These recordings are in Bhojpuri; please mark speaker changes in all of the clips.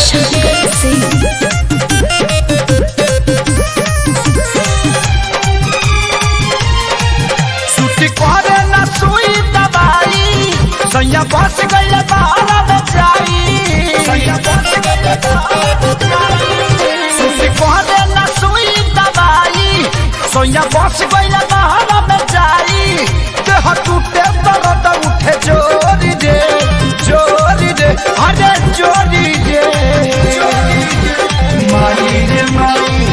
Speaker 1: शंकर सिंह।
Speaker 2: सुटी करे न सुई दवाई सैया बस गइल बाहर में जाई सैया बस गइल बाहर में जाई। सुटी करे न सुई दवाई सैया बस गइल बाहर में जाई। देह टूटे दर्द उठे जोरी दे अरे जोरी दे माई रे माई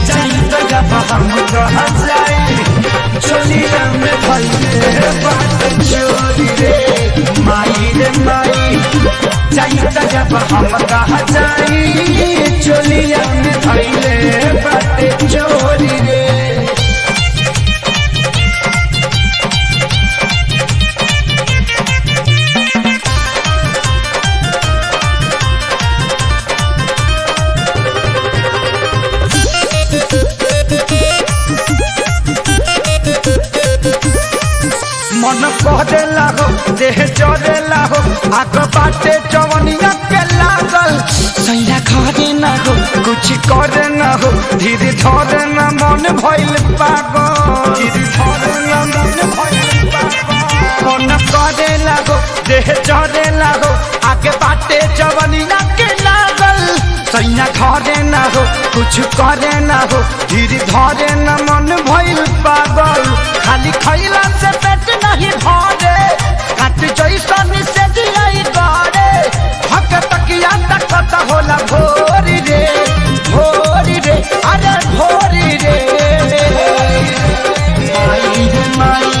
Speaker 2: जाई जब हम कहाँ जाई चलिया में भइले बात चोरी रे माई रे माई जाई जब हम कहाँ जाई चलिया में भइले बात चोरी रे। मन कहदेला हो देह जरेला हो आग बाटे जवनिया के लागल सैया घरे न हो कुछ करे न हो धीरे धरे न मन भइल पागल धीरे धरे न मन भइल पागल। मन कहदेला हो देह जरेला हो आग बाटे जवनिया के लागल सैया घरे न हो कुछ करे न हो धीरे धरे न मन भइल पागल। खाली खैला से पेट नहीं भरे काट जैसन से दियाई गरे हक तकिया तकत होला भोरी रे अरे भोरी रे माई रे माई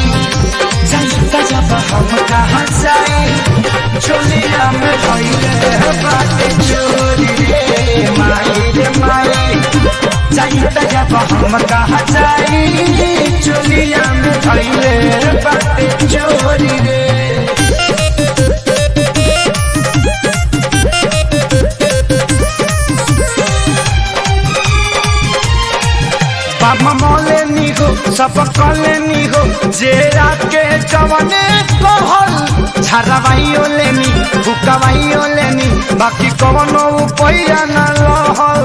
Speaker 2: जाई जब हम कहाँ जाई चोलिया में भइले बाटे चोरी रे माई रे माई जाई जब हम कहाँ जाई चोलिया में भइले बाटे चोरी रे। बाबा मोले नी हो सब कले नी हो जेरा के जवने कहल झरवाइयो लेनी भुकवाइयो लेनी बाकी कवनो उपाया न रहल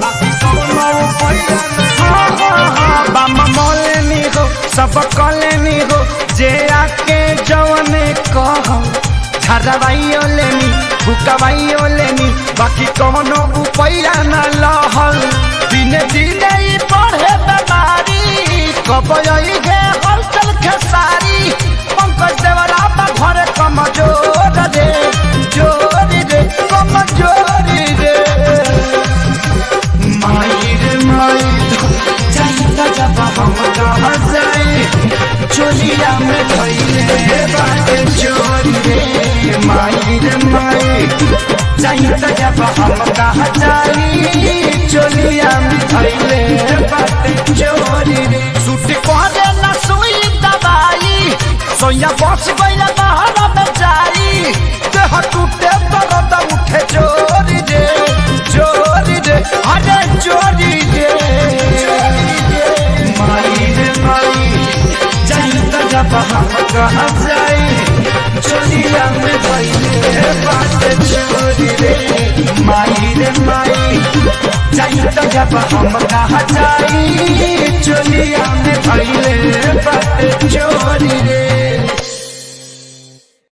Speaker 2: बाकी कवनो उपाया न बाबा मोले नी हो सब कले नी हो जेरा के जवने कहल झरवाइयो लेनी भुकवाइयो लेनी बाकी कवनो उपाया न रहल। दिने दिने ही बढ़े बीमारी कब आई गे हलचल खेसारी पंकज देवरा घरे कमजोर रे जोरी रे कमजोरी रे माई रे माई जाई जब हम कहाँ जाई चोलिया में भइले बाटे चोरी रे माई रे माई जाई जब हम कहाँ जाई चोलिया में भइले बाटे चोरी रे। सुटी कहदे न सुई दवाई सोया बस गइल बाहर में जाई देह टूटे दर्द उठे जोरी रे अरे जोरी रे माई रे माई जाई जब हम कहाँ जाई चोलिया में भइले बाटे चोरी रे माई रे माई जाई जब हम कहाँ जाई चोलिया में भइले बाटे